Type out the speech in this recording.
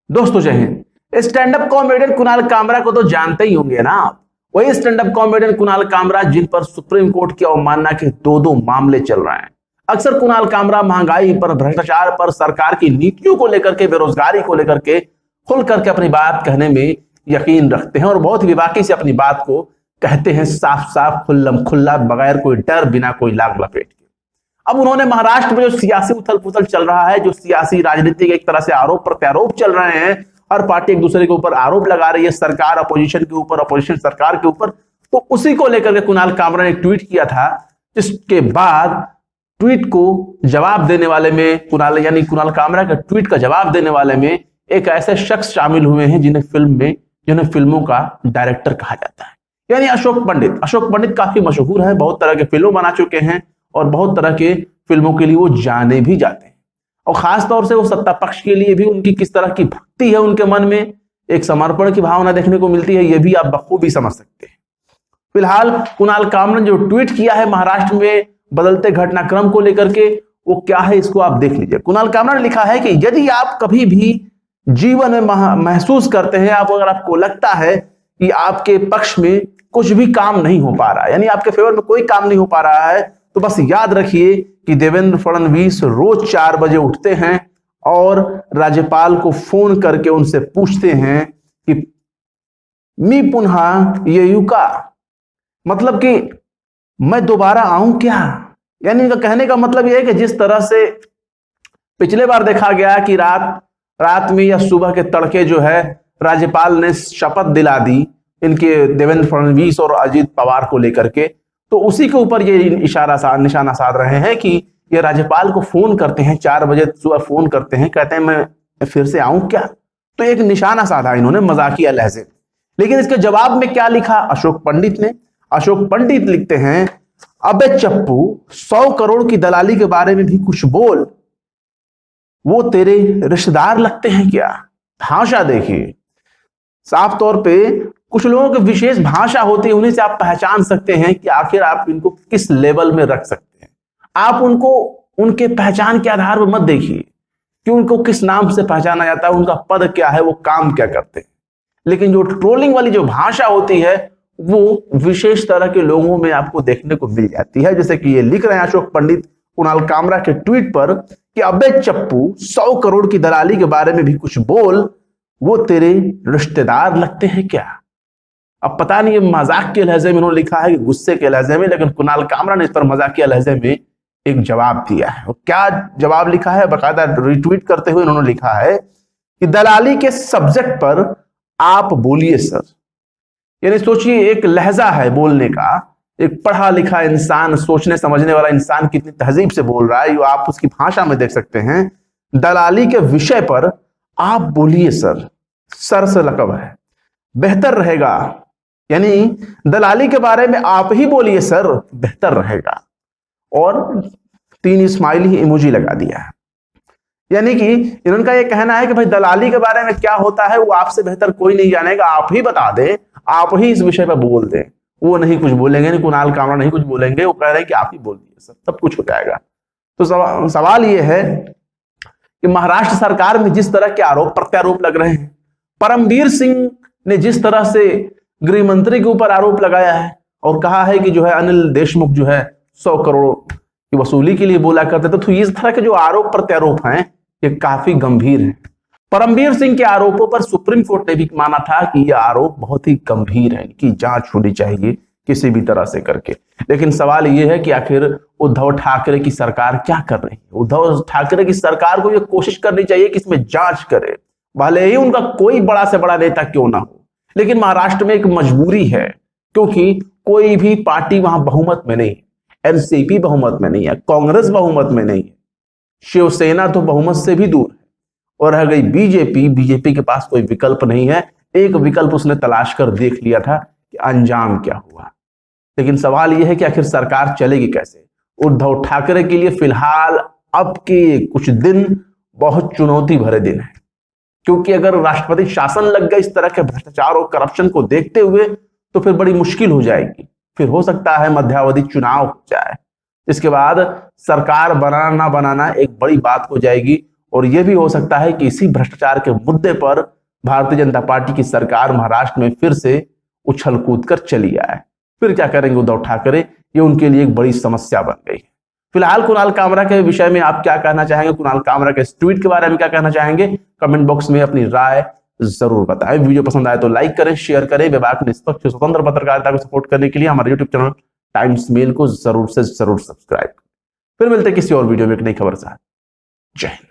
दोस्तों जय हिंद। Stand up comedian Kunal Kamra को तो जानते ही होंगे ना आप। वही stand up comedian Kunal Kamra जिन पर सुप्रीम कोर्ट की अवमानना के दो मामले चल रहे हैं। अक्सर कुणाल कामरा महंगाई पर, भ्रष्टाचार पर, सरकार की नीतियों को लेकर के, बेरोजगारी को लेकर के खुल करके अपनी बात कहने में यकीन रखते हैं और बहुत ही बेबाकी से अपनी बात को कहते हैं, साफ साफ खुल्लम खुल्ला, बगैर कोई डर, बिना कोई लाग लपेट के। अब उन्होंने महाराष्ट्र में जो सियासी उथल पुथल चल रहा है, जो सियासी राजनीति के एक तरह से आरोप प्रत्यारोप चल रहे हैं, हर पार्टी एक दूसरे के ऊपर आरोप लगा रही है, सरकार अपोजिशन के ऊपर, अपोजिशन सरकार के ऊपर, तो उसी को लेकर के कुणाल कामरा ने एक ट्वीट किया था, जिसके बाद ट्वीट को जवाब देने वाले में कुणाल कामरा के ट्वीट का जवाब देने वाले में एक ऐसे शख्स शामिल हुए हैं जिन्हें फिल्मों का डायरेक्टर कहा जाता है, यानी अशोक पंडित। अशोक पंडित काफी मशहूर है, बहुत तरह के फिल्म बना चुके हैं और बहुत तरह के फिल्मों के लिए वो जाने भी जाते हैं। और खास तौर से वो सत्ता पक्ष के लिए भी उनकी किस तरह की भक्ति है, उनके मन में एक समर्पण की भावना देखने को मिलती है, ये भी आप बखूबी समझ सकते हैं। फिलहाल कुणाल कामरा ने जो ट्वीट किया है महाराष्ट्र में बदलते घटनाक्रम को लेकर के, वो क्या है इसको आप देख लीजिए। कुणाल कामरा ने लिखा है कि यदि आप कभी भी जीवन में महसूस करते हैं, अगर आपको लगता है कि आपके पक्ष में कुछ भी काम नहीं हो पा रहा है, यानी आपके फेवर में कोई काम नहीं हो पा रहा है, तो बस याद रखिए कि देवेंद्र फडणवीस रोज 4 बजे उठते हैं और राज्यपाल को फोन करके उनसे पूछते हैं कि मी पुनः येयुका, मतलब कि मैं दोबारा आऊं क्या। यानी इनका कहने का मतलब यह है कि जिस तरह से पिछले बार देखा गया कि रात में या सुबह के तड़के जो है राज्यपाल ने शपथ दिला दी इनके देवेंद्र फडणवीस और अजित पवार को लेकर के, तो उसी के ऊपर ये निशाना साध रहे हैं कि ये राज्यपाल को फोन करते हैं, 4 बजे सुबह फोन करते हैं, कहते हैं मैं फिर से आऊं क्या। तो एक निशाना साधा इन्होंने मजाकिया लहजे। लेकिन इसके जवाब में क्या लिखा अशोक पंडित ने? अशोक पंडित लिखते हैं, अबे चप्पू, 100 करोड़ की दलाली के बारे में भी कुछ बोल, वो तेरे रिश्तेदार लगते हैं क्या। भाषा देखिए, साफ तौर पे कुछ लोगों की विशेष भाषा होती है, उन्हीं से आप पहचान सकते हैं कि आखिर आप इनको किस लेवल में रख सकते हैं। आप उनको उनके पहचान के आधार पर मत देखिए कि उनको किस नाम से पहचाना जाता है, उनका पद क्या है, वो काम क्या करते हैं। लेकिन जो ट्रोलिंग वाली जो भाषा होती है वो विशेष तरह के लोगों में आपको देखने को मिल जाती है। जैसे कि ये लिख रहे हैं अशोक पंडित कुणाल कामरा के ट्वीट पर कि अबे चप्पू, 100 करोड़ की दलाली के बारे में भी कुछ बोल, वो तेरे रिश्तेदार लगते हैं क्या। अब पता नहीं ये मजाक के लहजे में उन्होंने लिखा है कि गुस्से के लहजे में, लेकिन कुणाल कामरा ने इस पर मजाकिया लहजे में एक जवाब दिया है। और क्या जवाब लिखा है, बकायदा रिट्वीट करते हुए उन्होंने लिखा है कि दलाली के सब्जेक्ट पर आप बोलिए सर। यानी सोचिए, एक लहजा है बोलने का, एक पढ़ा लिखा इंसान, सोचने समझने वाला इंसान कितनी तहजीब से बोल रहा है, ये आप उसकी भाषा में देख सकते हैं। दलाली के विषय पर आप बोलिए सर, सर से लकब है, बेहतर रहेगा। यानी दलाली के बारे में आप ही बोलिए सर, बेहतर रहेगा। और 3 स्माइली इमोजी लगा दिया है। यानी कि इनका यह कहना है कि भाई दलाली के बारे में क्या होता है वो आपसे बेहतर कोई नहीं जानेगा, आप ही बता दें, आप ही इस विषय पर बोल दें। वो नहीं कुछ बोलेंगे, नहीं कुणाल कामरा नहीं कुछ बोलेंगे, वो कह रहे हैं कि आप ही बोल दिए सर, सब कुछ हो जाएगा। तो सवाल ये है कि महाराष्ट्र सरकार में जिस तरह के आरोप प्रत्यारोप लग रहे हैं, परमवीर सिंह ने जिस तरह से गृह मंत्री के ऊपर आरोप लगाया है और कहा है कि जो है अनिल देशमुख जो है 100 करोड़ की वसूली के लिए बोला करते थे, तो इस तरह के जो आरोप प्रत्यारोप हैं ये काफी गंभीर हैं। परमवीर सिंह के आरोपों पर सुप्रीम कोर्ट ने भी माना था कि यह आरोप बहुत ही गंभीर है, इनकी जांच होनी चाहिए किसी भी तरह से करके। लेकिन सवाल यह है कि आखिर उद्धव ठाकरे की सरकार क्या कर रही है। उद्धव ठाकरे की सरकार को यह कोशिश करनी चाहिए कि इसमें जांच करे, भले ही उनका कोई बड़ा से बड़ा नेता क्यों ना हो। लेकिन महाराष्ट्र में एक मजबूरी है, क्योंकि कोई भी पार्टी वहां बहुमत में नहीं है। एनसीपी बहुमत में नहीं है, कांग्रेस बहुमत में नहीं है, शिवसेना तो बहुमत से भी दूर है, और रह गई बीजेपी के पास कोई विकल्प नहीं है। एक विकल्प उसने तलाश कर देख लिया था कि अंजाम क्या हुआ। लेकिन सवाल यह है कि आखिर सरकार चलेगी कैसे। उद्धव ठाकरे के लिए फिलहाल अब के कुछ दिन बहुत चुनौती भरे दिन है, क्योंकि अगर राष्ट्रपति शासन लग गया इस तरह के भ्रष्टाचार और करप्शन को देखते हुए, तो फिर बड़ी मुश्किल हो जाएगी। फिर हो सकता है मध्यावधि चुनाव हो जाए, इसके बाद सरकार बनाना ना बनाना एक बड़ी बात हो जाएगी और यह भी हो सकता है कि इसी भ्रष्टाचार के मुद्दे पर भारतीय जनता पार्टी की सरकार महाराष्ट्र में फिर से उछल कूद कर चली आए। फिर क्या करेंगे उद्धव ठाकरे, ये उनके लिए एक बड़ी समस्या बन गई। फिलहाल कुणाल कामरा के विषय में आप क्या कहना चाहेंगे, कुणाल कामरा के इस ट्वीट के बारे में क्या कहना चाहेंगे, कमेंट बॉक्स में अपनी राय जरूर बताएं। वीडियो पसंद आए तो लाइक करें, शेयर करें। विभाग निष्पक्ष स्वतंत्र पत्रकारिता को सपोर्ट करने के लिए हमारे यूट्यूब चैनल टाइम्स मेल को जरूर से जरूर सब्सक्राइब करें। फिर मिलते हैं किसी और वीडियो में एक नई खबर के साथ। जय हिंद।